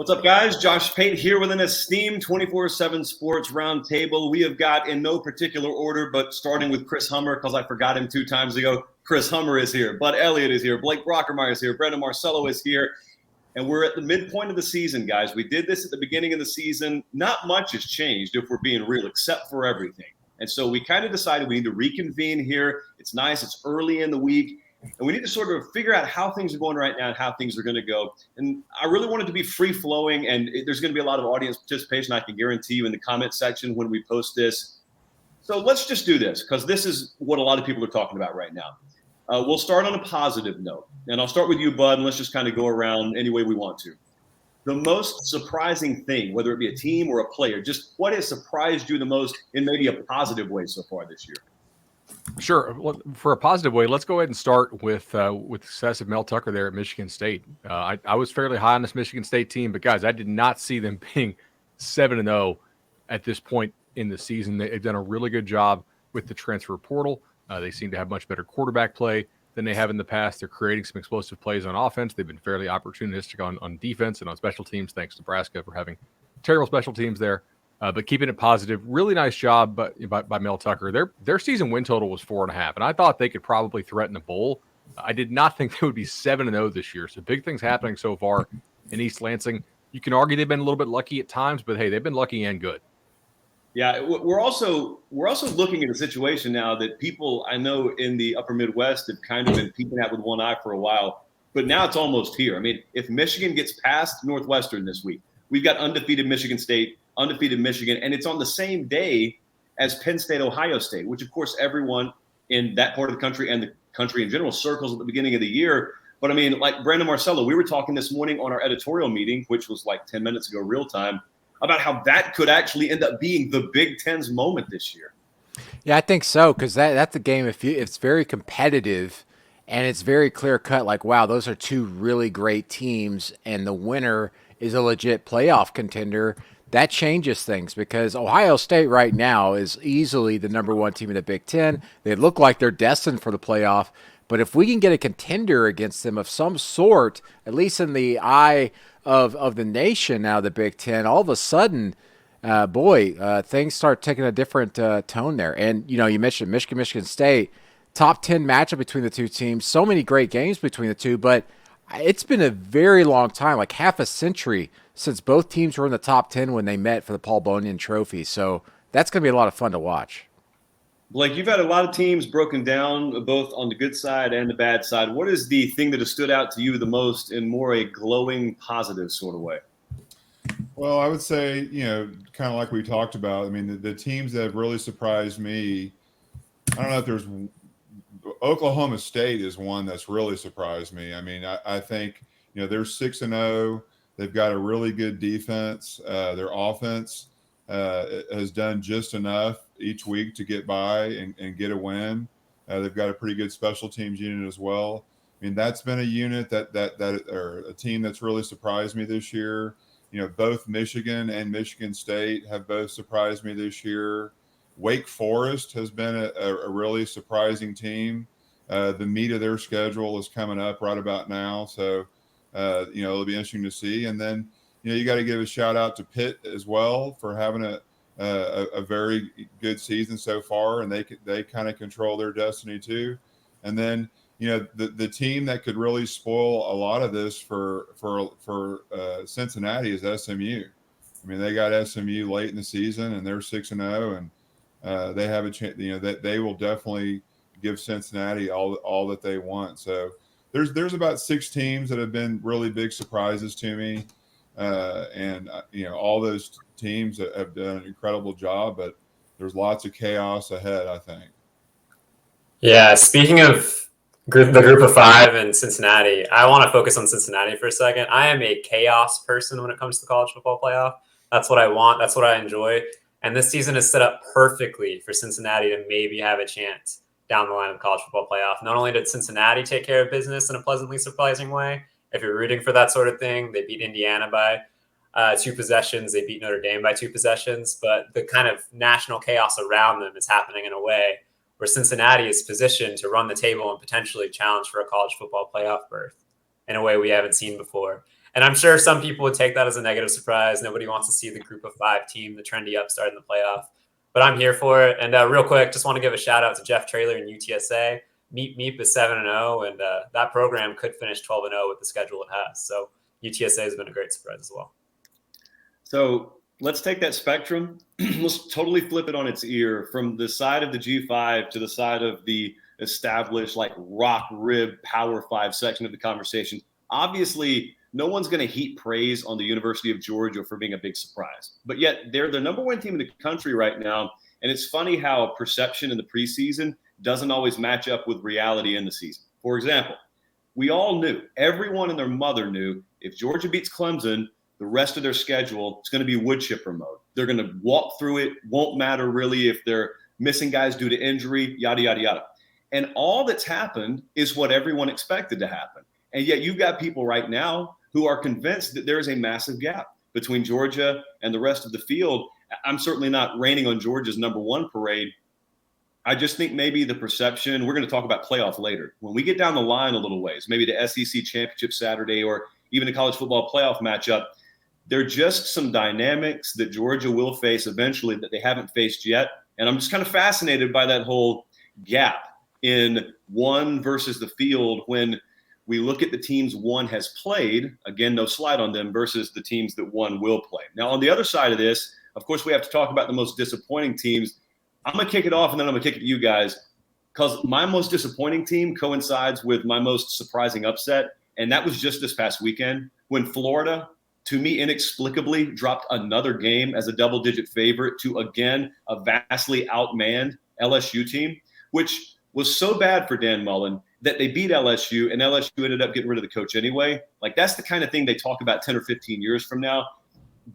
What's up, guys? Josh Pate here with an esteemed 247 Sports Roundtable. We have got, in no particular order, but starting with Chris Hummer, because I forgot him 2 times ago, Chris Hummer is here. Bud Elliott is here. Blake Brockermeyer is here. Brendan Marcello is here. And we're at the midpoint of the season, guys. We did this at the beginning of the season. Not much has changed, if we're being real, except for everything. And so we kind of decided we need to reconvene here. It's nice. It's early in the week. And we need to sort of figure out how things are going right now and how things are going to go. And I really want it to be free-flowing, and there's going to be a lot of audience participation, I can guarantee you, in the comment section when we post this. So let's just do this, because this is what a lot of people are talking about right now. We'll start on a positive note. And I'll start with you, Bud, and let's just kind of go around any way we want to. The most surprising thing, whether it be a team or a player, just what has surprised you the most in maybe a positive way so far this year? Sure. Well, for a positive way, let's go ahead and start with success of Mel Tucker there at Michigan State. I was fairly high on this Michigan State team, but guys, I did not see them being 7-0 at this point in the season. They've done a really good job with the transfer portal. They seem to have much better quarterback play than they have in the past. They're creating some explosive plays on offense. They've been fairly opportunistic on defense and on special teams. Thanks to Nebraska for having terrible special teams there. But keeping it positive, really nice job by Mel Tucker. Their season win total was 4.5, and I thought they could probably threaten a bowl. I did not think they would be 7-0 this year. So big things happening so far in East Lansing. You can argue they've been a little bit lucky at times, but hey, they've been lucky and good. Yeah, we're also looking at a situation now that people I know in the upper Midwest have kind of been peeking at with one eye for a while, but now it's almost here. I mean, if Michigan gets past Northwestern this week, we've got undefeated Michigan State, undefeated Michigan, and it's on the same day as Penn State, Ohio State, which of course everyone in that part of the country and the country in general circles at the beginning of the year. But I mean, like Brandon Marcello, we were talking this morning on our editorial meeting, which was like 10 minutes ago, real time, about how that could actually end up being the Big Ten's moment this year. Yeah, I think so, because that's a game. It's very competitive, and it's very clear cut. Like, wow, those are 2 really great teams, and the winner is a legit playoff contender. That changes things, because Ohio State right now is easily the number 1 team in the Big Ten. They look like they're destined for the playoff. But if we can get a contender against them of some sort, at least in the eye of the nation now, the Big Ten, all of a sudden, things start taking a different tone there. And, you mentioned Michigan State, top 10 matchup between the 2 teams. So many great games between the 2, but it's been a very long time, like half a century, since both teams were in the top 10 when they met for the Paul Bunyan Trophy. So that's going to be a lot of fun to watch. Blake, you've had a lot of teams broken down, both on the good side and the bad side. What is the thing that has stood out to you the most in more a glowing, positive sort of way? Well, I would say, kind of like we talked about, I mean, the teams that have really surprised me, I don't know if there's – Oklahoma State is one that's really surprised me. I mean, I think, they're 6-0. They've got a really good defense. Their offense has done just enough each week to get by and get a win. They've got a pretty good special teams unit as well. I mean, that's been a unit or a team that's really surprised me this year. Both Michigan and Michigan State have both surprised me this year. Wake Forest has been a really surprising team. The meat of their schedule is coming up right about now. So, it'll be interesting to see. And then, you got to give a shout out to Pitt as well for having a very good season so far, and they kind of control their destiny too. And then, the team that could really spoil a lot of this for Cincinnati is SMU. I mean, they got SMU late in the season, and they're 6-0, and they have a chance. That they will definitely give Cincinnati all that they want. So there's about 6 teams that have been really big surprises to me. And all those teams have done an incredible job, but there's lots of chaos ahead, I think. Yeah, speaking of the group of 5 in Cincinnati, I want to focus on Cincinnati for a second. I am a chaos person when it comes to the college football playoff. That's what I want. That's what I enjoy. And this season is set up perfectly for Cincinnati to maybe have a chance down the line of the college football playoff. Not only did Cincinnati take care of business in a pleasantly surprising way, if you're rooting for that sort of thing, they beat Indiana by 2 possessions. They beat Notre Dame by 2 possessions. But the kind of national chaos around them is happening in a way where Cincinnati is positioned to run the table and potentially challenge for a college football playoff berth in a way we haven't seen before. And I'm sure some people would take that as a negative surprise. Nobody wants to see the group of 5 team, the trendy upstart in the playoff. But I'm here for it. And real quick, just want to give a shout out to Jeff Traylor and UTSA. Meep is 7-0, and that program could finish 12-0 with the schedule it has. So UTSA has been a great surprise as well. So let's take that spectrum. Let's totally flip it on its ear from the side of the G5 to the side of the established, like, rock rib Power 5 section of the conversation. Obviously, no one's going to heap praise on the University of Georgia for being a big surprise. But yet they're the number 1 team in the country right now. And it's funny how perception in the preseason doesn't always match up with reality in the season. For example, we all knew, everyone and their mother knew, if Georgia beats Clemson, the rest of their schedule is going to be wood chipper mode. They're going to walk through it. Won't matter really if they're missing guys due to injury, yada, yada, yada. And all that's happened is what everyone expected to happen. And yet you've got people right now who are convinced that there is a massive gap between Georgia and the rest of the field. I'm certainly not raining on Georgia's number 1 parade. I just think maybe the perception, we're going to talk about playoff later. When we get down the line a little ways, maybe the SEC championship Saturday or even a college football playoff matchup, there are just some dynamics that Georgia will face eventually that they haven't faced yet. And I'm just kind of fascinated by that whole gap in one versus the field when we look at the teams one has played, again, no slide on them, versus the teams that one will play. Now, on the other side of this, of course, we have to talk about the most disappointing teams. I'm going to kick it off, and then I'm going to kick it to you guys, because my most disappointing team coincides with my most surprising upset, and that was just this past weekend when Florida, to me, inexplicably dropped another game as a double-digit favorite to, again, a vastly outmanned LSU team, which was so bad for Dan Mullen that they beat LSU, and LSU ended up getting rid of the coach anyway. Like, that's the kind of thing they talk about 10 or 15 years from now.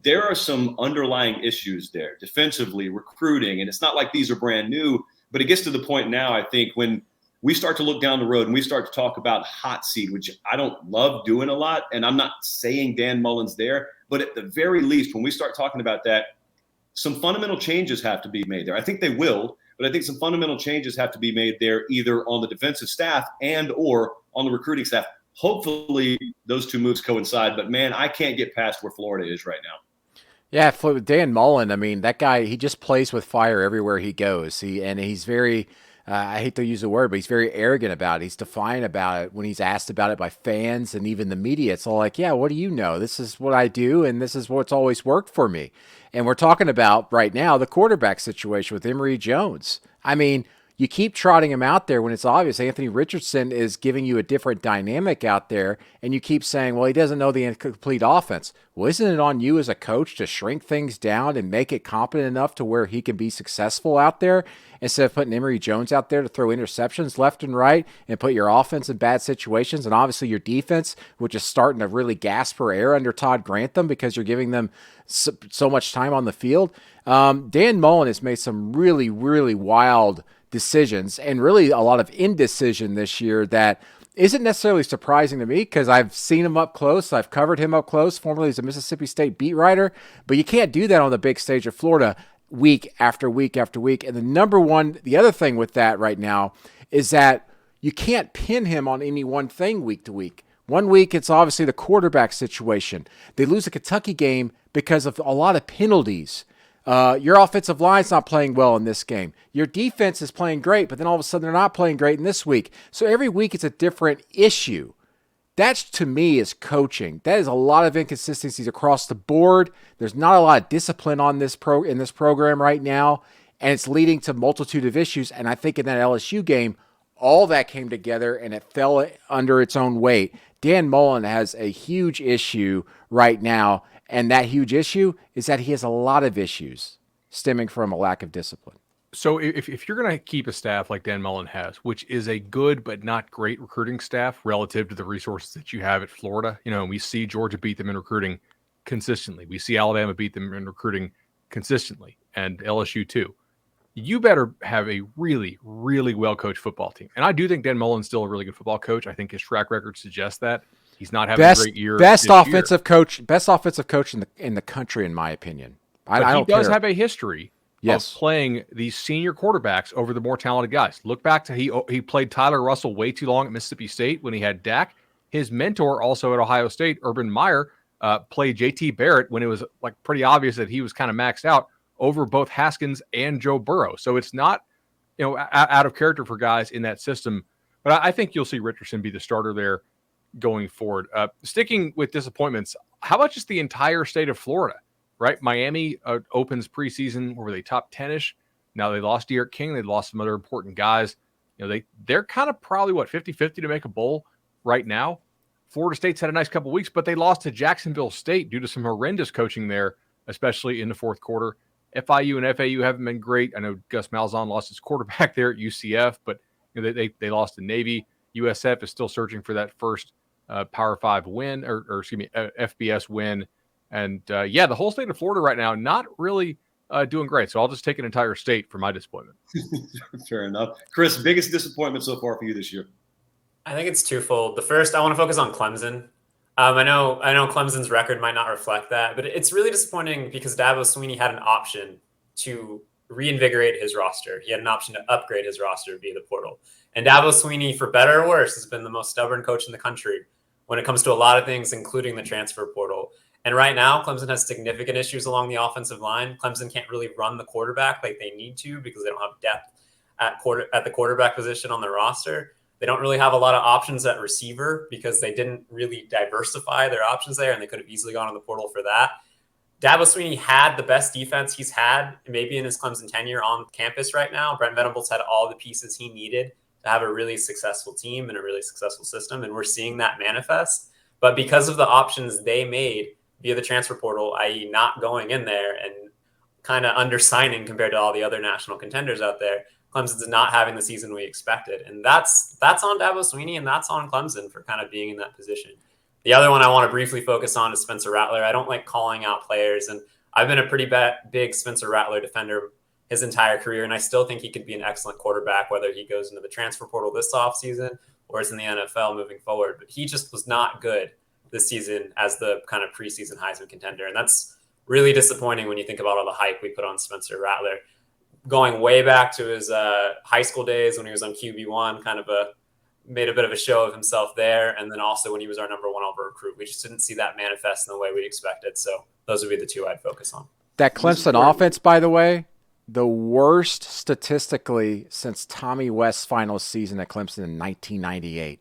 There are some underlying issues there, defensively, recruiting, and it's not like these are brand new, but it gets to the point now, I think, when we start to look down the road and we start to talk about hot seat, which I don't love doing a lot, and I'm not saying Dan Mullen's there, but at the very least, when we start talking about that, some fundamental changes have to be made there. I think they will, but I think some fundamental changes have to be made there, either on the defensive staff and or on the recruiting staff. Hopefully those two moves coincide, but man, I can't get past where Florida is right now. Yeah, for Dan Mullen, I mean, that guy, he just plays with fire everywhere he goes. He's very, I hate to use the word, but he's very arrogant about it. He's defiant about it when he's asked about it by fans and even the media. It's all like, yeah, what do you know? This is what I do, and this is what's always worked for me. And we're talking about right now the quarterback situation with Emory Jones. I mean, you keep trotting him out there when it's obvious Anthony Richardson is giving you a different dynamic out there, and you keep saying, well, he doesn't know the incomplete offense. Well, isn't it on you as a coach to shrink things down and make it competent enough to where he can be successful out there instead of putting Emory Jones out there to throw interceptions left and right and put your offense in bad situations, and obviously your defense, which is starting to really gasp for air under Todd Grantham because you're giving them so much time on the field. Dan Mullen has made some really, really wild decisions and really a lot of indecision this year that isn't necessarily surprising to me because I've seen him up close. I've covered him up close, formerly as a Mississippi State beat writer, but you can't do that on the big stage of Florida week after week after week. And the other thing with that right now is that you can't pin him on any one thing week to week. 1 week, it's obviously the quarterback situation. They lose a Kentucky game because of a lot of penalties. Your offensive line's not playing well in this game. Your defense is playing great, but then all of a sudden they're not playing great in this week. So every week it's a different issue. That, to me, is coaching. That is a lot of inconsistencies across the board. There's not a lot of discipline on this in this program right now, and it's leading to a multitude of issues. And I think in that LSU game, all that came together and it fell under its own weight. Dan Mullen has a huge issue right now, and that huge issue is that he has a lot of issues stemming from a lack of discipline. So if you're going to keep a staff like Dan Mullen has, which is a good but not great recruiting staff relative to the resources that you have at Florida, we see Georgia beat them in recruiting consistently. We see Alabama beat them in recruiting consistently, and LSU too. You better have a really, really well-coached football team. And I do think Dan Mullen's still a really good football coach. I think his track record suggests that. He's not having a great year. Best offensive coach in the country, in my opinion. He does have a history of playing these senior quarterbacks over the more talented guys. Look back to he played Tyler Russell way too long at Mississippi State when he had Dak. His mentor, also at Ohio State, Urban Meyer, played JT Barrett when it was like pretty obvious that he was kind of maxed out over both Haskins and Joe Burrow. So it's not, out of character for guys in that system. But I think you'll see Richardson be the starter there going forward. Sticking with disappointments, how about just the entire state of Florida, right? Miami opens preseason, where were they, top 10-ish? Now they lost Derek King. They lost some other important guys. They're kind of probably, 50-50 to make a bowl right now. Florida State's had a nice couple weeks, but they lost to Jacksonville State due to some horrendous coaching there, especially in the fourth quarter. FIU and FAU haven't been great. I know Gus Malzahn lost his quarterback there at UCF, but they lost to Navy. USF is still searching for that first Power 5 win, or FBS win. And the whole state of Florida right now, not really doing great. So I'll just take an entire state for my disappointment. Fair enough. Chris, biggest disappointment so far for you this year? I think it's twofold. The first, I want to focus on Clemson. I know Clemson's record might not reflect that, but it's really disappointing because Dabo Swinney had an option to reinvigorate his roster. He had an option to upgrade his roster via the portal. And Dabo Swinney, for better or worse, has been the most stubborn coach in the country when it comes to a lot of things, including the transfer portal. And right now, Clemson has significant issues along the offensive line. Clemson can't really run the quarterback like they need to because they don't have depth at the quarterback position on the roster. They don't really have a lot of options at receiver because they didn't really diversify their options there, and they could have easily gone on the portal for that. Dabo Swinney had the best defense he's had maybe in his Clemson tenure on campus right now. Brent Venables had all the pieces he needed to have a really successful team and a really successful system, and we're seeing that manifest. But because of the options they made via the transfer portal, i.e. not going in there and kind of undersigning compared to all the other national contenders out there, Clemson's not having the season we expected. And that's on Dabo Swinney, and that's on Clemson for kind of being in that position. The other one I want to briefly focus on is Spencer Rattler. I don't like calling out players, and I've been a pretty big Spencer Rattler defender his entire career, and I still think he could be an excellent quarterback, whether he goes into the transfer portal this offseason or is in the NFL moving forward. But he just was not good this season as the kind of preseason Heisman contender, and that's really disappointing when you think about all the hype we put on Spencer Rattler. Going way back to his high school days when he was on QB1, made a bit of a show of himself there. And then also when he was our number one overall recruit, we just didn't see that manifest in the way we expected. So those would be the two I'd focus on. That Clemson offense, by the way, the worst statistically since Tommy West's final season at Clemson in 1998.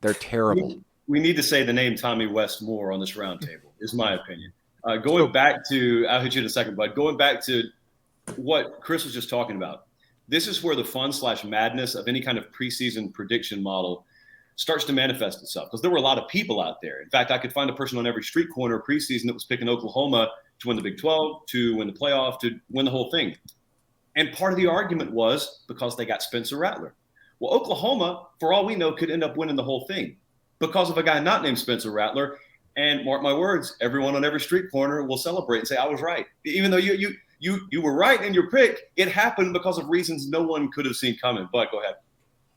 They're terrible. We need to say the name Tommy West more on this roundtable, is my opinion. Going back to, I'll hit you in a second, but going back to what Chris was just talking about, this is where the fun/madness of any kind of preseason prediction model starts to manifest itself, because there were a lot of people out there. In fact, I could find a person on every street corner preseason that was picking Oklahoma to win the Big 12, to win the playoff, to win the whole thing. And part of the argument was because they got Spencer Rattler. Well, Oklahoma, for all we know, could end up winning the whole thing because of a guy not named Spencer Rattler. And mark my words, everyone on every street corner will celebrate and say, I was right. Even though you were right in your pick, it happened because of reasons no one could have seen coming. But go ahead.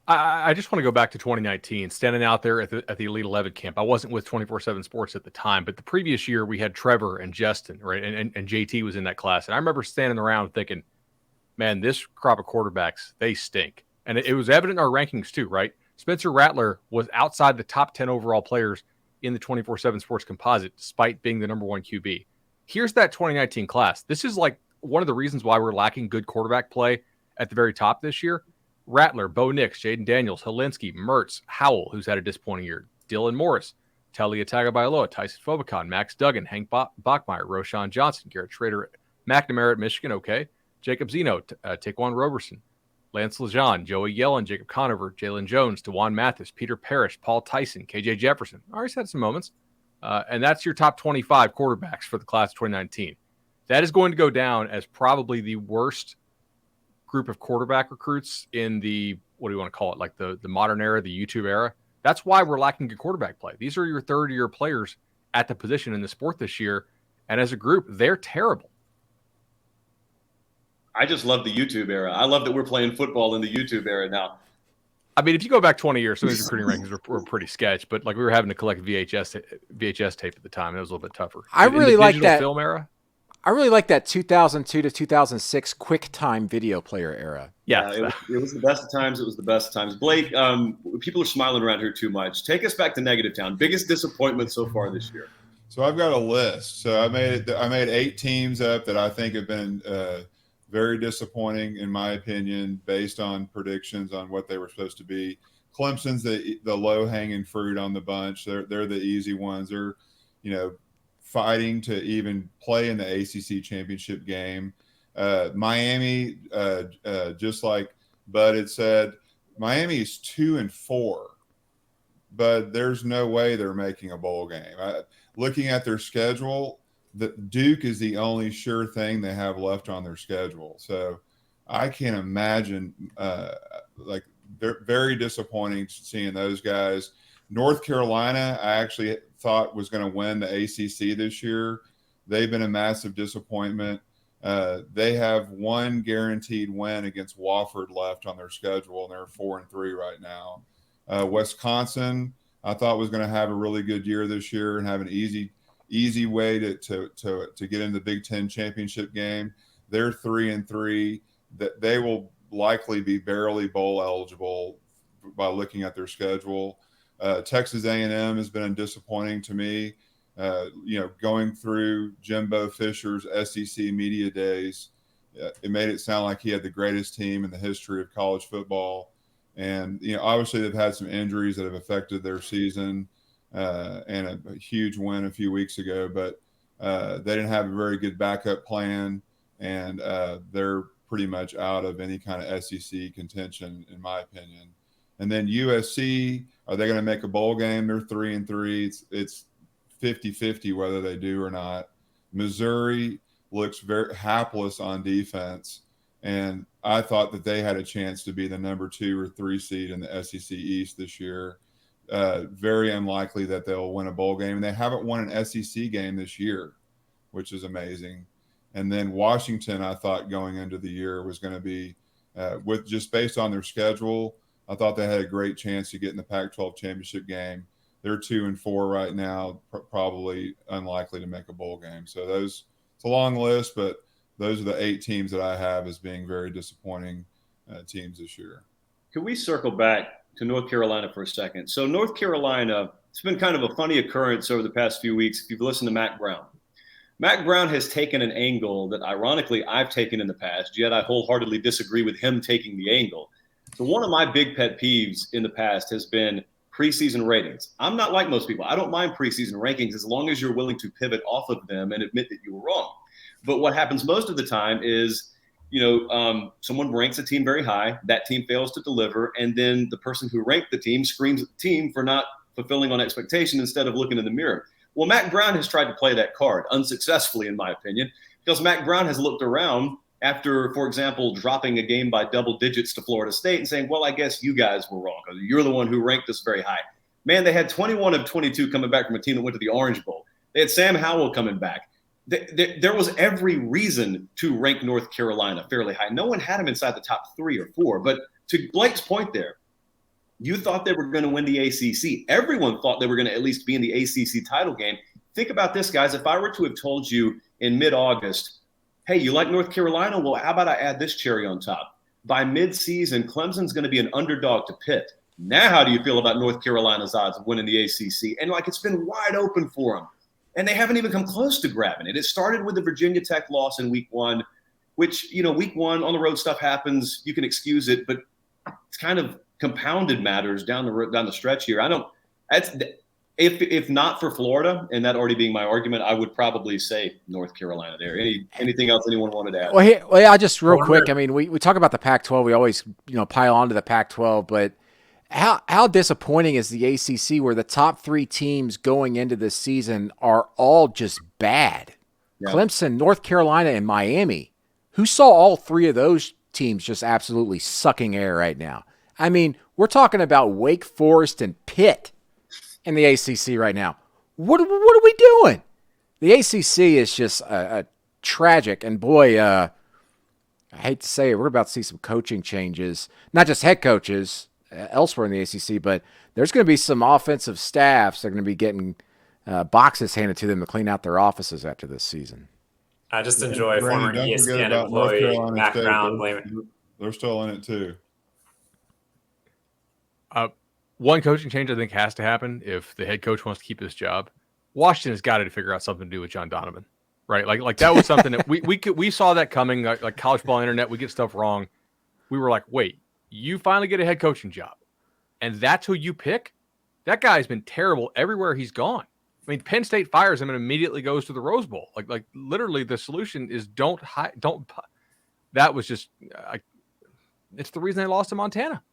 I just want to go back to 2019, standing out there at the Elite 11 camp. I wasn't with 247 Sports at the time, but the previous year we had Trevor and Justin, right? And JT was in that class. And I remember standing around thinking, man, this crop of quarterbacks, they stink. And it was evident in our rankings too, right? Spencer Rattler was outside the top 10 overall players in the 247 Sports composite, despite being the number one QB. Here's that 2019 class. This is like one of the reasons why we're lacking good quarterback play at the very top this year. Rattler, Bo Nix, Jaden Daniels, Helinski, Mertz, Howell, who's had a disappointing year, Dylan Morris, Talia Tagovailoa, Tyson Fobicon, Max Duggan, Hank Bachmeier, Roshan Johnson, Garrett Schrader, McNamara at Michigan, okay, Jacob Zeno, Taquan Roberson, Lance Lejeune, Joey Yellen, Jacob Conover, Jalen Jones, DeJuan Mathis, Peter Parrish, Paul Tyson, KJ Jefferson. Already had some moments. And that's your top 25 quarterbacks for the class of 2019. That is going to go down as probably the worst group of quarterback recruits in the, what do you want to call it, like the modern era, the YouTube era. That's why we're lacking good quarterback play. These are your third-year players at the position in the sport this year. And as a group, they're terrible. I just love the YouTube era. I love that we're playing football in the YouTube era now. I mean, if you go back 20 years, some of these recruiting rankings were pretty sketch, but like we were having to collect VHS tape at the time. It was a little bit tougher. I really like that film era. I really like that 2002 to 2006 QuickTime video player era. Yeah, it was the best of times. It was the best of times. Blake, people are smiling around here too much. Take us back to Negative Town. Biggest disappointment so far this year. So I've got a list. So I made 8 teams up that I think have been very disappointing, in my opinion, based on predictions on what they were supposed to be. Clemson's the low-hanging fruit on the bunch. They're the easy ones. They're, fighting to even play in the ACC championship game. Miami, just like Bud had said, Miami is 2-4, but there's no way they're making a bowl game. Looking at their schedule, Duke is the only sure thing they have left on their schedule. So I can't imagine, they're very disappointing seeing those guys. North Carolina, I actually thought was going to win the ACC this year. They've been a massive disappointment. They have one guaranteed win against Wofford left on their schedule, and they're 4-3 right now. Wisconsin, I thought was going to have a really good year this year and have an easy way to get in the Big Ten championship game. They're 3-3. That they will likely be barely bowl eligible by looking at their schedule. Texas A&M has been disappointing to me. Going through Jimbo Fisher's SEC media days, it made it sound like he had the greatest team in the history of college football. And, obviously they've had some injuries that have affected their season and a huge win a few weeks ago, but they didn't have a very good backup plan, and they're pretty much out of any kind of SEC contention, in my opinion. And then USC, are they going to make a bowl game? They're 3-3. It's 50-50 whether they do or not. Missouri looks very hapless on defense, and I thought that they had a chance to be the number 2 or 3 seed in the SEC East this year. Very unlikely that they'll win a bowl game, and they haven't won an SEC game this year, which is amazing. And then Washington, I thought going into the year was going to be, with just based on their schedule, I thought they had a great chance to get in the Pac-12 championship game. They're 2-4 right now, probably unlikely to make a bowl game. So it's a long list, but those are the 8 teams that I have as being very disappointing teams this year. Can we circle back to North Carolina for a second? So North Carolina, it's been kind of a funny occurrence over the past few weeks. If you've listened to Matt Brown has taken an angle that ironically I've taken in the past, yet I wholeheartedly disagree with him taking the angle. So one of my big pet peeves in the past has been preseason ratings. I'm not like most people. I don't mind preseason rankings as long as you're willing to pivot off of them and admit that you were wrong. But what happens most of the time is, someone ranks a team very high, that team fails to deliver, and then the person who ranked the team screams at the team for not fulfilling on expectation instead of looking in the mirror. Well, Matt Brown has tried to play that card unsuccessfully, in my opinion, because Matt Brown has looked around after, for example, dropping a game by double digits to Florida State and saying, well, I guess you guys were wrong because you're the one who ranked us very high. Man, they had 21 of 22 coming back from a team that went to the Orange Bowl. They had Sam Howell coming back. There was every reason to rank North Carolina fairly high. No one had them inside the top 3 or 4. But to Blake's point there, you thought they were going to win the ACC. Everyone thought they were going to at least be in the ACC title game. Think about this, guys. If I were to have told you in mid-August, hey, you like North Carolina? Well, how about I add this cherry on top? By mid-season, Clemson's going to be an underdog to Pitt. Now how do you feel about North Carolina's odds of winning the ACC? And, it's been wide open for them. And they haven't even come close to grabbing it. It started with the Virginia Tech loss in week 1, which, week 1 on the road stuff happens. You can excuse it, but it's kind of compounded matters down the stretch here. If not for Florida, and that already being my argument, I would probably say North Carolina there. Anything else anyone wanted to add? Well, just real quick. I mean, we talk about the Pac-12. We always, pile onto the Pac-12, but how disappointing is the ACC where the top 3 teams going into this season are all just bad? Yeah. Clemson, North Carolina, and Miami. Who saw all 3 of those teams just absolutely sucking air right now? I mean, we're talking about Wake Forest and Pitt in the ACC right now. What are we doing? The ACC is just a tragic. And boy, I hate to say it, we're about to see some coaching changes, not just head coaches elsewhere in the ACC, but there's going to be some offensive staffs that are going to be getting boxes handed to them to clean out their offices after this season. I just enjoy Brandon, former don't forget ESPN about North employee Carolina Mac State. Brown blaming. They're still in it too. One coaching change I think has to happen if the head coach wants to keep his job. Washington has got to figure out something to do with John Donovan, right? Like that was something that we saw that coming. Like college ball internet, we get stuff wrong. We were like, wait, you finally get a head coaching job, and that's who you pick? That guy's been terrible everywhere he's gone. I mean, Penn State fires him and immediately goes to the Rose Bowl. Like literally, the solution is don't. That was just. It's the reason they lost to Montana.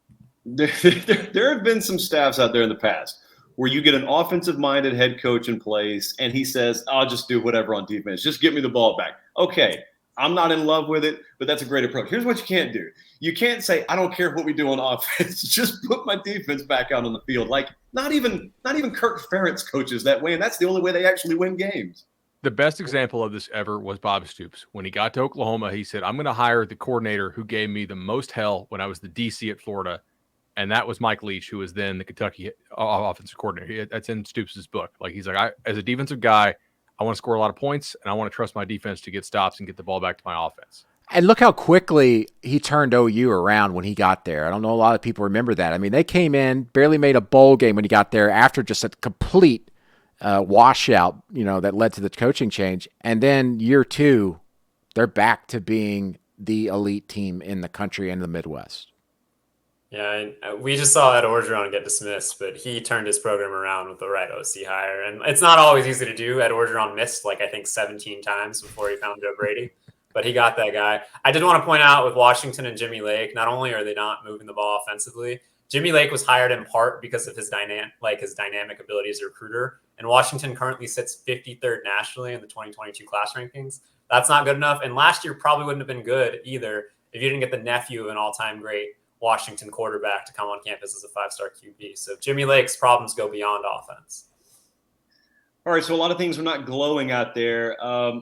There have been some staffs out there in the past where you get an offensive-minded head coach in place, and he says, "I'll just do whatever on defense. Just get me the ball back." Okay, I'm not in love with it, but that's a great approach. Here's what you can't do. You can't say, "I don't care what we do on offense. Just put my defense back out on the field." Like not even Kirk Ferentz coaches that way, and that's the only way they actually win games. The best example of this ever was Bob Stoops. When he got to Oklahoma, he said, "I'm going to hire the coordinator who gave me the most hell when I was the DC at Florida." And that was Mike Leach, who was then the Kentucky offensive coordinator. That's in Stoops' book. Like he's like, as a defensive guy, I want to score a lot of points, and I want to trust my defense to get stops and get the ball back to my offense. And look how quickly he turned OU around when he got there. I don't know a lot of people remember that. I mean, they came in, barely made a bowl game when he got there after just a complete washout, that led to the coaching change. And then year 2, they're back to being the elite team in the country and the Midwest. Yeah, we just saw Ed Orgeron get dismissed, but he turned his program around with the right OC hire. And it's not always easy to do. Ed Orgeron missed, I think 17 times before he found Joe Brady. But he got that guy. I did want to point out with Washington and Jimmy Lake, not only are they not moving the ball offensively, Jimmy Lake was hired in part because of his dynamic ability as a recruiter. And Washington currently sits 53rd nationally in the 2022 class rankings. That's not good enough. And last year probably wouldn't have been good either if you didn't get the nephew of an all-time great Washington quarterback to come on campus as a 5-star QB. So Jimmy Lake's problems go beyond offense. All right, so a lot of things are not glowing out there.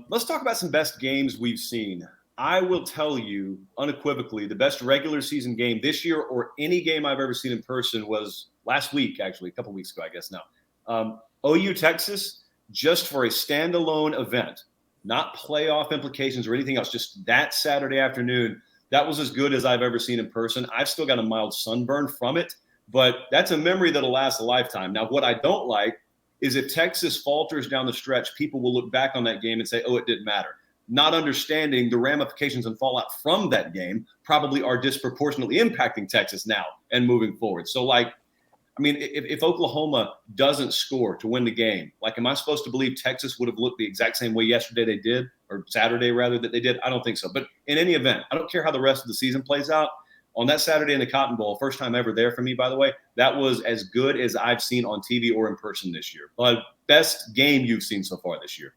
Let's talk about some best games we've seen. I will tell you unequivocally the best regular season game this year or any game I've ever seen in person was last week, actually, a couple weeks ago, I guess now. OU Texas, just for a standalone event, not playoff implications or anything else, just that Saturday afternoon. That was as good as I've ever seen in person. I've still got a mild sunburn from it, but that's a memory that'll last a lifetime. Now, what I don't like is if Texas falters down the stretch, people will look back on that game and say, oh, it didn't matter. Not understanding the ramifications and fallout from that game probably are disproportionately impacting Texas now and moving forward. So, if Oklahoma doesn't score to win the game, am I supposed to believe Texas would have looked the exact same way yesterday they did, or Saturday rather that they did? I don't think so. But in any event, I don't care how the rest of the season plays out. On that Saturday in the Cotton Bowl, first time ever there for me, by the way, that was as good as I've seen on TV or in person this year. But best game you've seen so far this year?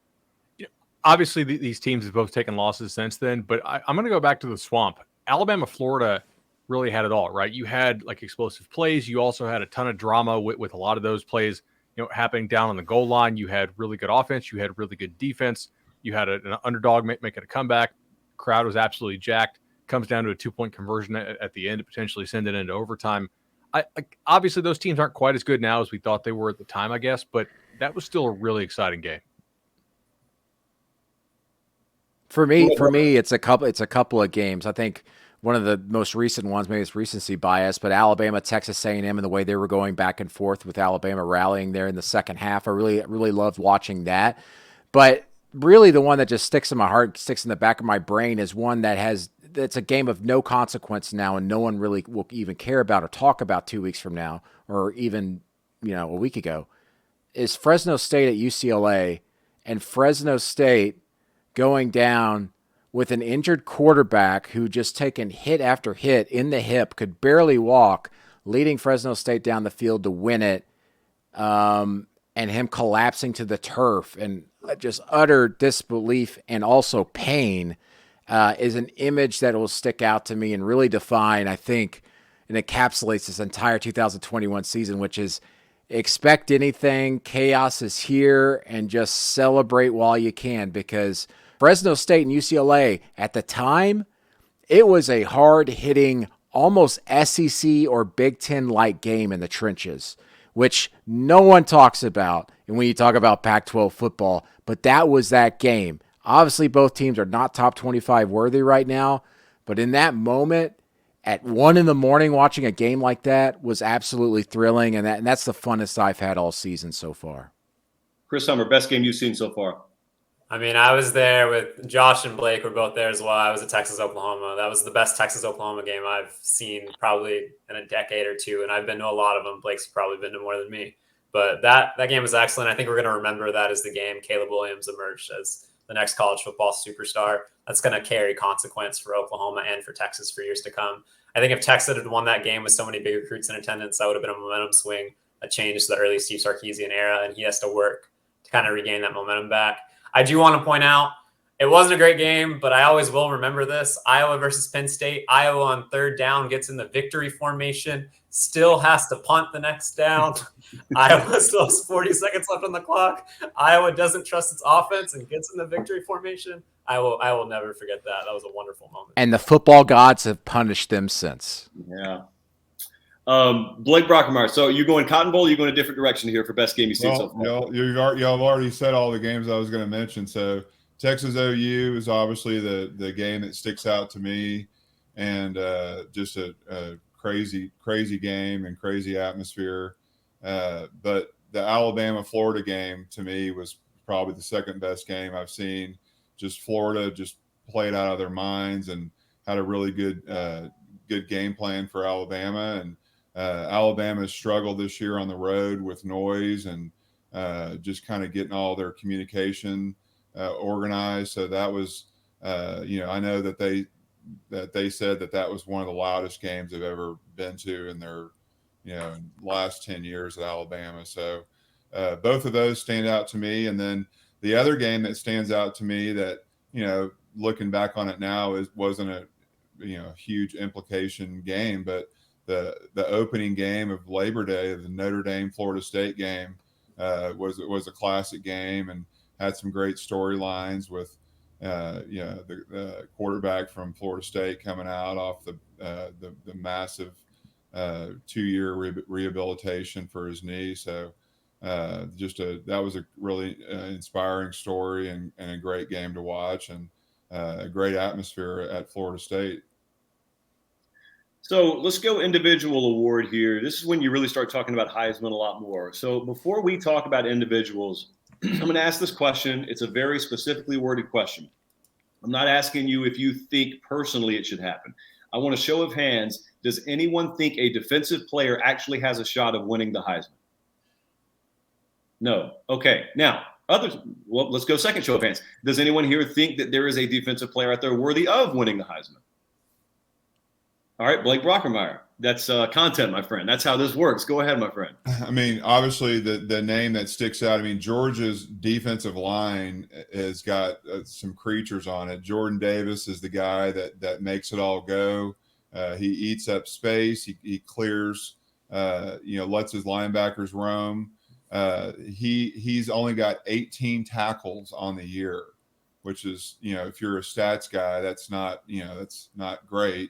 Yeah, obviously, these teams have both taken losses since then, but I'm going to go back to the swamp. Alabama, Florida really had it all, right? You had explosive plays. You also had a ton of drama with a lot of those plays, happening down on the goal line. You had really good offense. You had really good defense. You had an underdog making a comeback. Crowd was absolutely jacked. Comes down to a 2-point conversion at the end to potentially send it into overtime. Obviously, those teams aren't quite as good now as we thought they were at the time, I guess, but that was still a really exciting game. For me, it's a couple of games. I think one of the most recent ones, maybe it's recency bias, but Alabama, Texas A&M, and the way they were going back and forth with Alabama rallying there in the second half. I really loved watching that. But really, the one that just sticks in my heart, sticks in the back of my brain, is one it's a game of no consequence now, and no one really will even care about or talk about 2 weeks from now, or even a week ago, is Fresno State at UCLA, and Fresno State going down with an injured quarterback who just taken hit after hit in the hip, could barely walk, leading Fresno State down the field to win it, and him collapsing to the turf, and just utter disbelief and also pain is an image that will stick out to me and really define, I think, and encapsulates this entire 2021 season, which is expect anything, chaos is here, and just celebrate while you can, because Fresno State and UCLA, at the time, it was a hard-hitting, almost SEC or Big Ten-like game in the trenches, which no one talks about. And when you talk about Pac-12 football, but that was that game. Obviously, both teams are not top 25 worthy right now, but in that moment, at 1 a.m, watching a game like that was absolutely thrilling, and that's the funnest I've had all season so far. Chris Hummer, best game you've seen so far? I mean, I was there with Josh and Blake were both there as well. I was at Texas-Oklahoma. That was the best Texas-Oklahoma game I've seen probably in a decade or two, and I've been to a lot of them. Blake's probably been to more than me. But that game was excellent. I think we're going to remember that as the game Caleb Williams emerged as the next college football superstar. That's going to carry consequence for Oklahoma and for Texas for years to come. I think if Texas had won that game with so many big recruits in attendance, that would have been a momentum swing, a change to the early Steve Sarkisian era, and he has to work to kind of regain that momentum back. I do want to point out, it wasn't a great game, but I always will remember this. Iowa versus Penn State. Iowa on 3rd down gets in the victory formation, still has to punt the next down. Iowa still has 40 seconds left on the clock. Iowa doesn't trust its offense and gets in the victory formation. I will never forget that. That was a wonderful moment. And the football gods have punished them since. Yeah. Blake Brockermeyer, so you going Cotton Bowl, or you going a different direction here for best game you've seen so far? Y'all have already said all the games I was going to mention. So Texas OU is obviously the game that sticks out to me, and just a crazy game and crazy atmosphere. But the Alabama-Florida game to me was probably the second best game I've seen. Just Florida just played out of their minds and had a really good game plan for Alabama. And Alabama struggled this year on the road with noise and just kind of getting all their communication organized. So that was, I know that they said that was one of the loudest games they've ever been to in their, last 10 years at Alabama. So both of those stand out to me. And then the other game that stands out to me that, looking back on it now wasn't a, huge implication game, but the opening game of Labor Day, the Notre Dame Florida State game, was a classic game and had some great storylines with the quarterback from Florida State coming out off the massive 2-year rehabilitation for his knee. So that was a really inspiring story and a great game to watch, and a great atmosphere at Florida State. So let's go individual award here. This is when you really start talking about Heisman a lot more. So before we talk about individuals, I'm going to ask this question. It's a very specifically worded question. I'm not asking you if you think personally it should happen. I want a show of hands. Does anyone think a defensive player actually has a shot of winning the Heisman? No. Okay. Now, let's go second show of hands. Does anyone here think that there is a defensive player out there worthy of winning the Heisman? All right, Blake Brockermeyer. That's content, my friend. That's how this works. Go ahead, my friend. I mean, obviously, the name that sticks out, Georgia's defensive line has got some creatures on it. Jordan Davis is the guy that makes it all go. He eats up space. He clears, lets his linebackers roam. He's only got 18 tackles on the year, which is, if you're a stats guy, that's not great.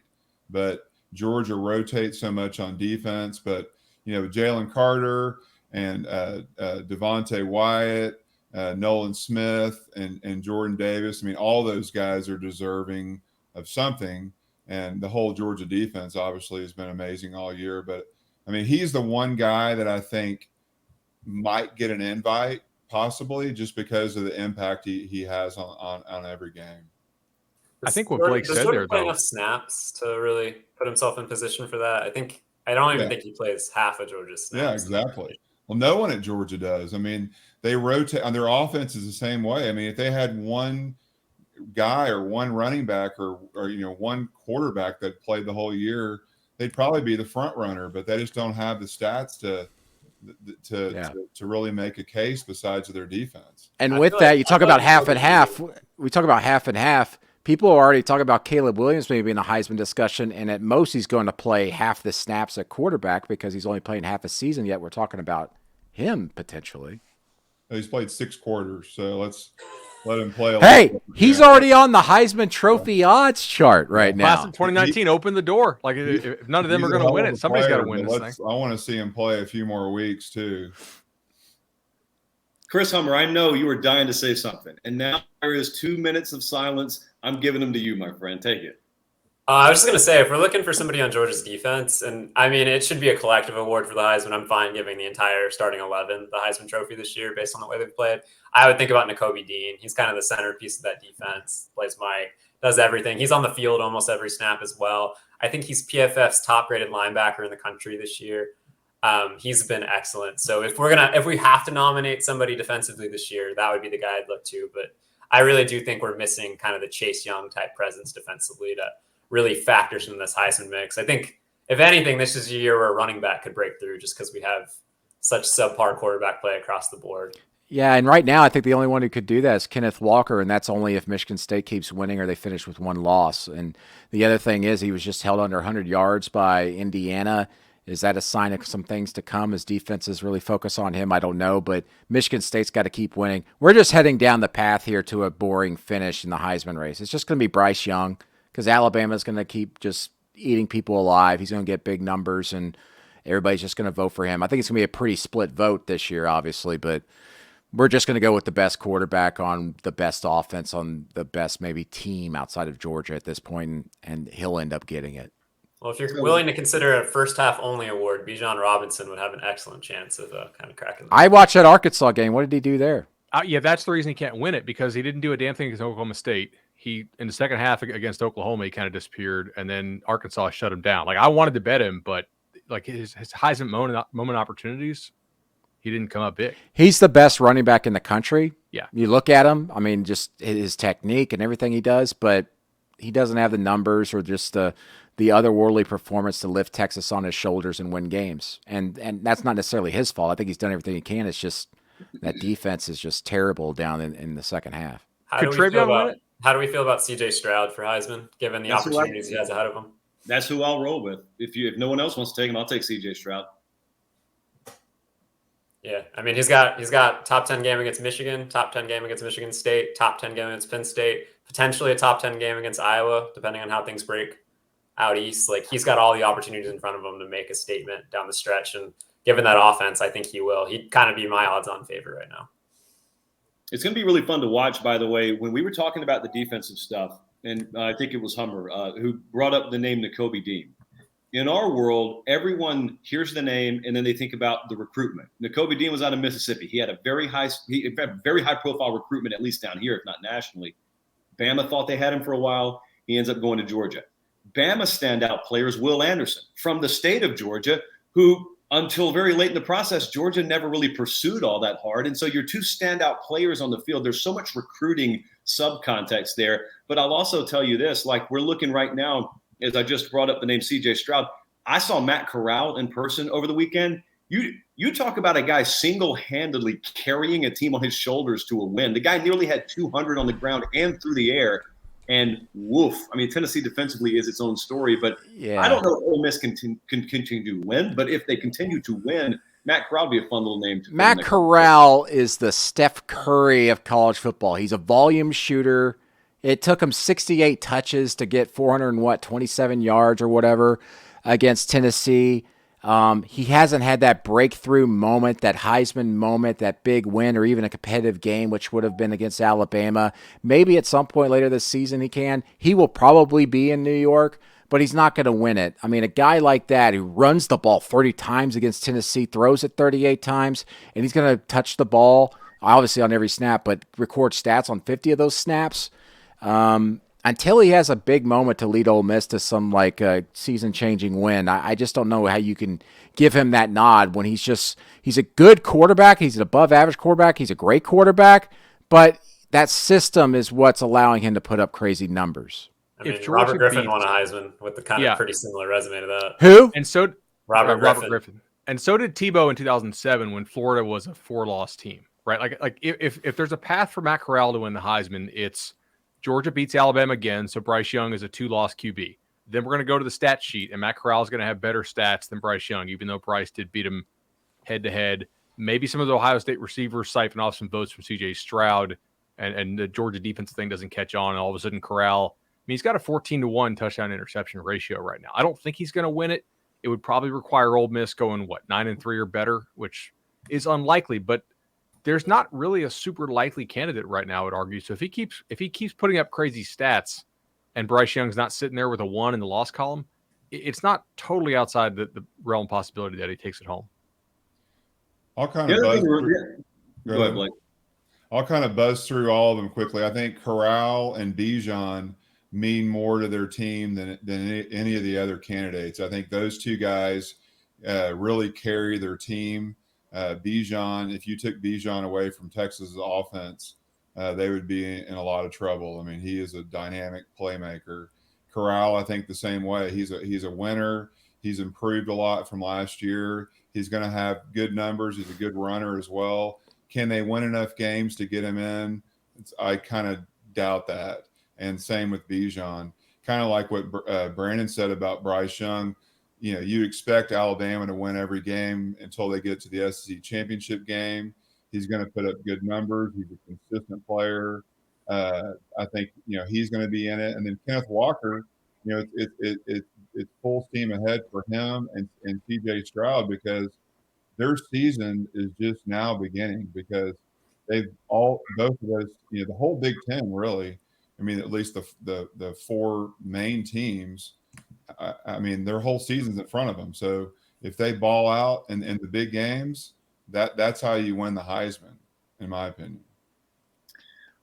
But Georgia rotates so much on defense. But, Jalen Carter and Devontae Wyatt, Nolan Smith and Jordan Davis, all those guys are deserving of something. And the whole Georgia defense obviously has been amazing all year. But, he's the one guy that I think might get an invite, possibly, just because of the impact he has on every game. I think what Blake said there, play though, enough snaps to really put himself in position for that. I don't even think he plays half of Georgia's snaps. Yeah, exactly. Well, no one at Georgia does. They rotate, and their offense is the same way. If they had one guy or one running back or one quarterback that played the whole year, they'd probably be the front runner. But they just don't have the stats to really make a case besides their defense. And with that, you talk about half and half. We talk about half and half. People are already talking about Caleb Williams maybe in a Heisman discussion, and at most he's going to play half the snaps at quarterback because he's only playing half a season, yet we're talking about him potentially. He's played 6 quarters, so let's let him play. He's already on the Heisman Trophy odds chart right now. Class of 2019 opened the door. Like, if none of them are going to win it, somebody's got to win this thing. I want to see him play a few more weeks too. Chris Hummer, I know you were dying to say something, and now there is 2 minutes of silence. I'm giving them to you, my friend. Take it. I was just going to say, if we're looking for somebody on Georgia's defense, and I mean, it should be a collective award for the Heisman. I'm fine giving the entire starting 11 the Heisman Trophy this year based on the way they've played. I would think about Nakobe Dean. He's kind of the centerpiece of that defense, plays Mike, does everything. He's on the field almost every snap as well. I think he's PFF's top-rated linebacker in the country this year. He's been excellent. So if we have to nominate somebody defensively this year, that would be the guy I'd look to. But I really do think we're missing kind of the Chase Young type presence defensively that really factors in this Heisman mix. I think if anything, this is a year where a running back could break through just because we have such subpar quarterback play across the board. Yeah, and right now I think the only one who could do that is Kenneth Walker, and that's only if Michigan State keeps winning or they finish with one loss. And the other thing is he was just held under 100 yards by Indiana. Is that a sign of some things to come as defenses really focus on him? I don't know, but Michigan State's got to keep winning. We're just heading down the path here to a boring finish in the Heisman race. It's just going to be Bryce Young because Alabama's going to keep just eating people alive. He's going to get big numbers, and everybody's just going to vote for him. I think it's going to be a pretty split vote this year, obviously, but we're just going to go with the best quarterback on the best offense on the best maybe team outside of Georgia at this point, and he'll end up getting it. Well, if you're willing to consider a first half only award, Bijan Robinson would have an excellent chance of kind of cracking. I watched that Arkansas game. What did he do there? Yeah, that's the reason he can't win it, because he didn't do a damn thing against Oklahoma State. He, in the second half against Oklahoma, he kind of disappeared, and then Arkansas shut him down. Like, I wanted to bet him, but like his Heisman moment opportunities, he didn't come up big. He's the best running back in the country. Yeah. You look at him, I mean, just his technique and everything he does, but he doesn't have the numbers or just the otherworldly performance to lift Texas on his shoulders and win games. And that's not necessarily his fault. I think he's done everything he can. It's just that defense is just terrible down in the second half. How do we feel about CJ Stroud for Heisman, given the opportunities he has ahead of him? That's who I'll roll with. If no one else wants to take him, I'll take CJ Stroud. Yeah, I mean, he's got top 10 game against Michigan, top 10 game against Michigan State, top 10 game against Penn State, potentially a top 10 game against Iowa, depending on how things break out east. Like, he's got all the opportunities in front of him to make a statement down the stretch. And given that offense, I think he will. He'd kind of be my odds-on favorite right now. It's going to be really fun to watch, by the way. When we were talking about the defensive stuff, and I think it was Hummer who brought up the name Nakobe Dean. In our world, everyone hears the name and then they think about the recruitment. Nakobe Dean was out of Mississippi. He had a very high profile recruitment, at least down here, if not nationally. Bama thought they had him for a while. He ends up going to Georgia. Bama standout players, Will Anderson from the state of Georgia, who until very late in the process, Georgia never really pursued all that hard. And so your two standout players on the field, there's so much recruiting subcontext there. But I'll also tell you this, like we're looking right now, as I just brought up the name CJ Stroud, I saw Matt Corral in person over the weekend. You talk about a guy single-handedly carrying a team on his shoulders to a win. The guy nearly had 200 on the ground and through the air. And woof, I mean, Tennessee defensively is its own story, but yeah. I don't know if Ole Miss can continue to win, but if they continue to win, Matt Corral would be a fun little name. Matt Corral is the Steph Curry of college football. He's a volume shooter. It took him 68 touches to get 427 yards or whatever against Tennessee. He hasn't had that breakthrough moment, that Heisman moment, that big win, or even a competitive game, which would have been against Alabama. Maybe at some point later this season he can. He will probably be in New York, but he's not going to win it. I mean, a guy like that who runs the ball 30 times against Tennessee, throws it 38 times, and he's going to touch the ball, obviously on every snap, but record stats on 50 of those snaps. Until he has a big moment to lead Ole Miss to some like season-changing win, I just don't know how you can give him that nod when he's a good quarterback. He's an above-average quarterback. He's a great quarterback, but that system is what's allowing him to put up crazy numbers. I mean, Robert Griffin won a Heisman with the kind of pretty similar resume to that. Who? And so Robert Griffin. And so did Tebow in 2007 when Florida was a 4-loss team, right? Like if there's a path for Matt Corral to win the Heisman, it's Georgia beats Alabama again, so Bryce Young is a 2-loss QB. Then we're going to go to the stat sheet, and Matt Corral is going to have better stats than Bryce Young, even though Bryce did beat him head-to-head. Maybe some of the Ohio State receivers siphon off some votes from C.J. Stroud, and the Georgia defense thing doesn't catch on, and all of a sudden Corral, I mean, he's got a 14-to-1 touchdown-interception ratio right now. I don't think he's going to win it. It would probably require Ole Miss going, 9-3 or better, which is unlikely, but there's not really a super likely candidate right now, I would argue. So if he keeps putting up crazy stats and Bryce Young's not sitting there with a 1 in the loss column, it's not totally outside the realm possibility that he takes it home. I'll kind of buzz through. Go ahead, Blake. I'll kind of buzz through all of them quickly. I think Corral and Bijan mean more to their team than any of the other candidates. I think those two guys really carry their team. Bijan, if you took Bijan away from Texas's offense, they would be in a lot of trouble. I mean, he is a dynamic playmaker. Corral, I think the same way. He's a winner. He's improved a lot from last year. He's going to have good numbers. He's a good runner as well. Can they win enough games to get him in? I kind of doubt that. And same with Bijan. Kind of like what Brandon said about Bryce Young. You know, you expect Alabama to win every game until they get to the SEC championship game. He's going to put up good numbers. He's a consistent player. I think, you know, he's going to be in it. And then Kenneth Walker, you know, it's full steam ahead for him and CJ Stroud, because their season is just now beginning, because both of us, you know, the whole Big Ten really, I mean, at least the 4 main teams, I mean, their whole season's in front of them. So if they ball out in the big games, that's how you win the Heisman, in my opinion.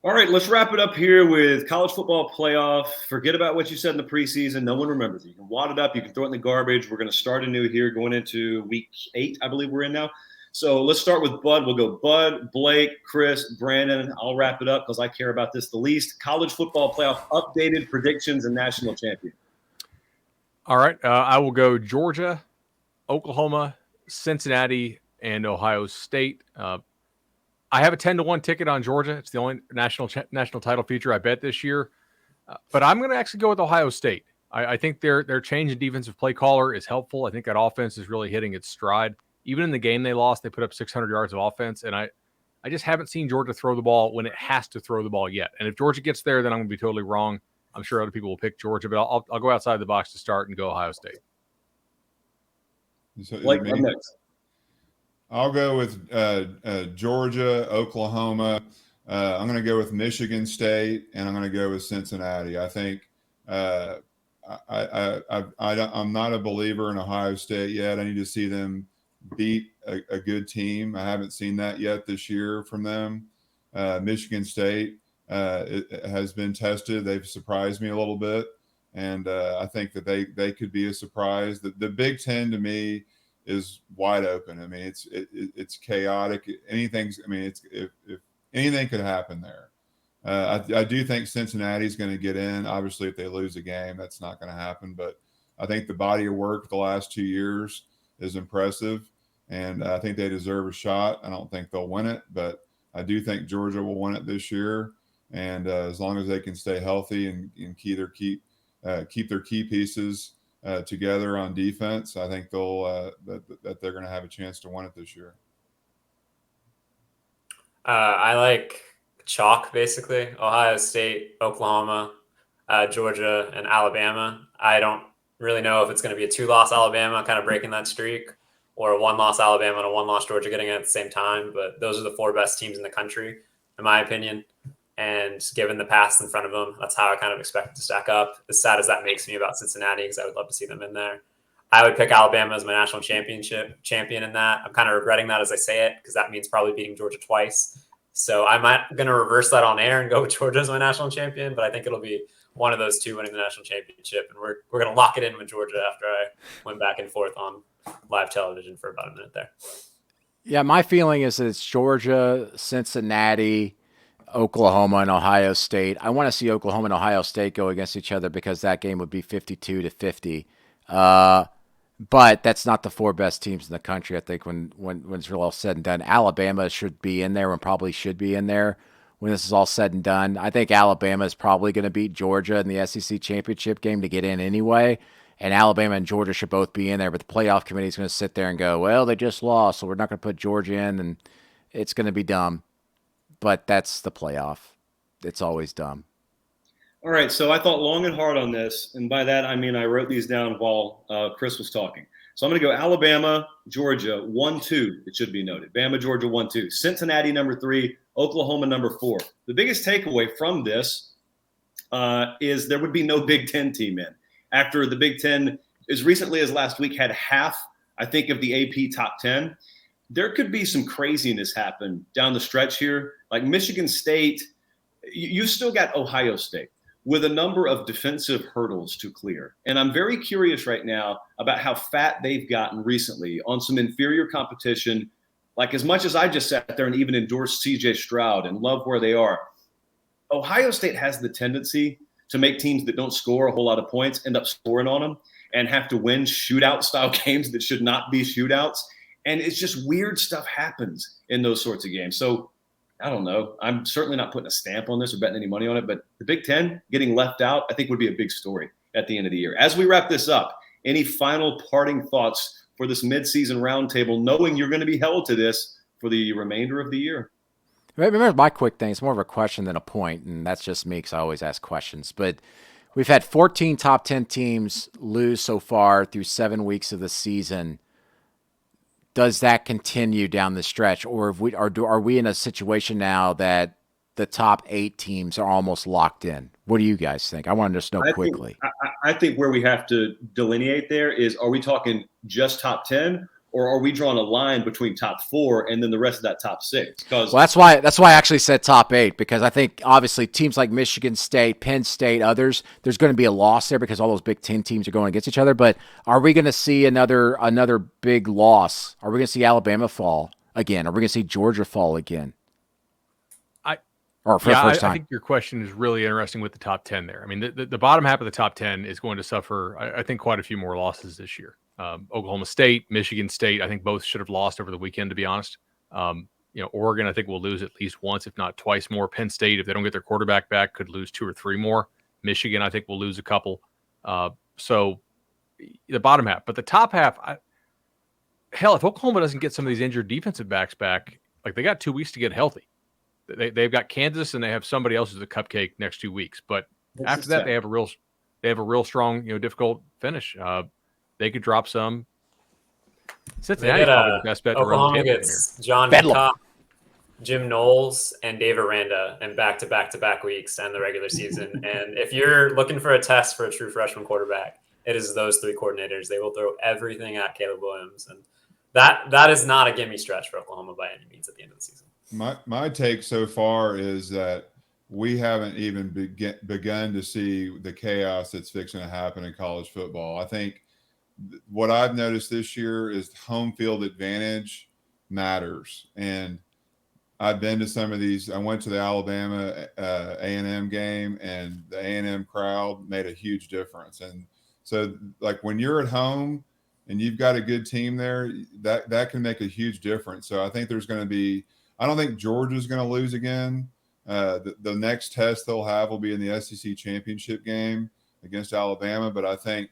All right, let's wrap it up here with college football playoff. Forget about what you said in the preseason. No one remembers it. You can wad it up. You can throw it in the garbage. We're going to start anew here going into week 8, I believe we're in now. So let's start with Bud. We'll go Bud, Blake, Chris, Brandon. I'll wrap it up because I care about this the least. College football playoff updated predictions and national champion. All right. I will go Georgia, Oklahoma, Cincinnati, and Ohio State. I have a 10-1 ticket on Georgia. It's the only national title feature I bet this year. But I'm going to actually go with Ohio State. I think their change in defensive play caller is helpful. I think that offense is really hitting its stride. Even in the game they lost, they put up 600 yards of offense. And I just haven't seen Georgia throw the ball when it has to throw the ball yet. And if Georgia gets there, then I'm going to be totally wrong. I'm sure other people will pick Georgia, but I'll go outside the box to start and go Ohio State. Blake, I'm next. I'll go with Georgia, Oklahoma. I'm going to go with Michigan State, and I'm going to go with Cincinnati. I think I'm not a believer in Ohio State yet. I need to see them beat a good team. I haven't seen that yet this year from them. Michigan State it has been tested. They've surprised me a little bit, and I think that they could be a surprise. The Big Ten to me is wide open. I mean, it's chaotic. If anything could happen there. I do think Cincinnati's going to get in. Obviously, if they lose a game, that's not going to happen. But I think the body of work the last 2 years is impressive, and I think they deserve a shot. I don't think they'll win it, but I do think Georgia will win it this year. And as long as they can stay healthy and keep their key pieces together on defense, I think that they're going to have a chance to win it this year. I like chalk, basically. Ohio State, Oklahoma, Georgia, and Alabama. I don't really know if it's going to be a 2-loss Alabama kind of breaking that streak, or a 1-loss Alabama and a 1-loss Georgia getting it at the same time. But those are the 4 best teams in the country, in my opinion. And given the past in front of them, that's how I kind of expect it to stack up. As sad as that makes me about Cincinnati, because I would love to see them in there. I would pick Alabama as my national champion in that. I'm kind of regretting that as I say it, because that means probably beating Georgia twice. So I'm going to reverse that on air and go with Georgia as my national champion, but I think it'll be one of those 2 winning the national championship. And we're going to lock it in with Georgia after I went back and forth on live television for about a minute there. Yeah, my feeling is that it's Georgia, Cincinnati, Oklahoma, and Ohio State. I want to see Oklahoma and Ohio State go against each other, because that game would be 52-50. But that's not the 4 best teams in the country. I think when it's all said and done, Alabama should be in there, and probably should be in there when this is all said and done. I think Alabama is probably going to beat Georgia in the SEC championship game to get in anyway. And Alabama and Georgia should both be in there, but the playoff committee is going to sit there and go, well, they just lost, so we're not going to put Georgia in, and it's going to be dumb. But that's the playoff. It's always dumb. All right, so I thought long and hard on this, and by that I mean I wrote these down while Chris was talking. So I'm going to go Alabama, Georgia, 1-2. It should be noted. Bama, Georgia, 1-2. Cincinnati, number 3. Oklahoma, number 4. The biggest takeaway from this is there would be no Big Ten team in. After the Big Ten, as recently as last week, had half, I think, of the AP top 10. There could be some craziness happen down the stretch here. Like Michigan State, you've still got Ohio State with a number of defensive hurdles to clear. And I'm very curious right now about how fat they've gotten recently on some inferior competition. Like, as much as I just sat there and even endorsed CJ Stroud and love where they are, Ohio State has the tendency to make teams that don't score a whole lot of points end up scoring on them and have to win shootout-style games that should not be shootouts. And it's just weird stuff happens in those sorts of games. So I don't know. I'm certainly not putting a stamp on this or betting any money on it, but the Big Ten getting left out, I think, would be a big story at the end of the year. As we wrap this up, any final parting thoughts for this midseason roundtable, knowing you're going to be held to this for the remainder of the year? Remember, my quick thing, it's more of a question than a point, and that's just me because I always ask questions. But we've had 14 top 10 teams lose so far through 7 weeks of the season. Does that continue down the stretch, or are we in a situation now that the top 8 teams are almost locked in? What do you guys think? I want to just know quickly. I think where we have to delineate there is, are we talking just top 10, or are we drawing a line between top 4 and then the rest of that top 6? Because that's why I actually said top 8, because I think obviously teams like Michigan State, Penn State, others, there's going to be a loss there because all those Big Ten teams are going against each other. But are we going to see another big loss? Are we going to see Alabama fall again? Are we going to see Georgia fall again? I think your question is really interesting with the top 10 there. I mean, the bottom half of the top 10 is going to suffer, I think, quite a few more losses this year. Oklahoma State, Michigan State, I think both should have lost over the weekend, to be honest. Oregon, I think, will lose at least once, if not twice more. Penn State, if they don't get their quarterback back, could lose 2 or 3 more. Michigan, I think, will lose a couple. So the bottom half. But the top half, if Oklahoma doesn't get some of these injured defensive backs back, like, they got 2 weeks to get healthy. They've got Kansas and they have somebody else who's a cupcake next 2 weeks. But after that, they have a real strong, difficult finish. They could drop some. Cincinnati probably the best bet. Oklahoma gets John Cobb, Jim Knowles, and Dave Aranda in back-to-back weeks and the regular season. And if you're looking for a test for a true freshman quarterback, it is those 3 coordinators. They will throw everything at Caleb Williams, and that is not a gimme stretch for Oklahoma by any means at the end of the season. My take so far is that we haven't even begun to see the chaos that's fixing to happen in college football. I think what I've noticed this year is home field advantage matters. And I've been to some of these. I went to the Alabama A&M game, and the A&M crowd made a huge difference. And so, like, when you're at home and you've got a good team there, that can make a huge difference. So I think there's going to be – I don't think Georgia's going to lose again. The next test they'll have will be in the SEC championship game against Alabama. But I think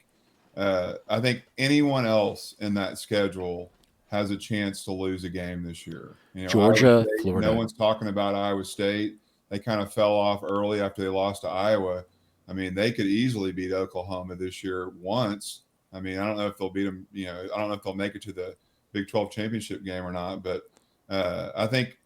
anyone else in that schedule has a chance to lose a game this year. Georgia, State, Florida. No one's talking about Iowa State. They kind of fell off early after they lost to Iowa. I mean, they could easily beat Oklahoma this year once. I mean, I don't know if they'll beat them. I don't know if they'll make it to the Big 12 championship game or not. But I think,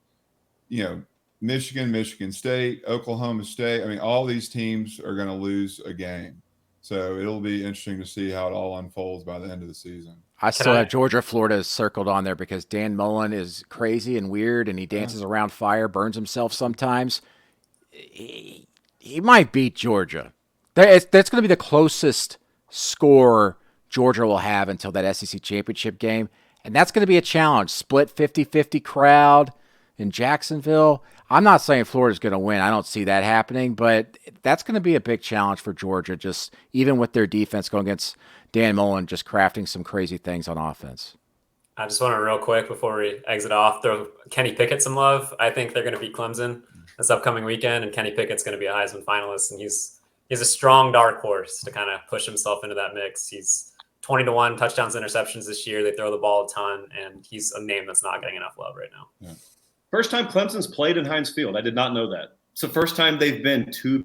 Michigan State, Oklahoma State, I mean, all these teams are going to lose a game. So it'll be interesting to see how it all unfolds by the end of the season. I still have Georgia, Florida circled on there because Dan Mullen is crazy and weird, and he dances around fire, burns himself sometimes. He might beat Georgia. That's going to be the closest score Georgia will have until that SEC championship game. And that's going to be a challenge. Split 50-50 crowd in Jacksonville. I'm not saying Florida's going to win. I don't see that happening, but that's going to be a big challenge for Georgia, just even with their defense going against Dan Mullen, just crafting some crazy things on offense. I just want to real quick before we exit off, throw Kenny Pickett some love. I think they're going to beat Clemson this upcoming weekend, and Kenny Pickett's going to be a Heisman finalist, and he's a strong dark horse to kind of push himself into that mix. He's 20-1 touchdowns, interceptions this year. They throw the ball a ton, and he's a name that's not getting enough love right now. Yeah. First time Clemson's played in Heinz Field. I did not know that. It's the first time they've been to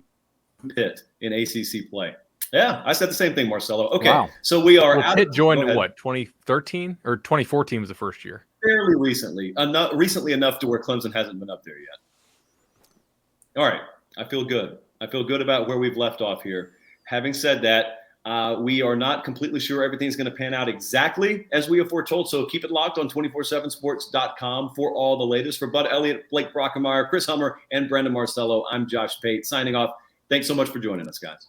Pitt in ACC play. Yeah, I said the same thing, Marcelo. Okay, Wow. so we are Well, out. Pitt joined Go in ahead. what, 2013 or 2014 was the first year? Fairly recently, recently enough to where Clemson hasn't been up there yet. All right, I feel good. I feel good about where we've left off here. Having said that, we are not completely sure everything's going to pan out exactly as we have foretold. So keep it locked on 247sports.com for all the latest. For Bud Elliott, Blake Brockemeyer, Chris Hummer, and Brendan Marcello, I'm Josh Pate signing off. Thanks so much for joining us, guys.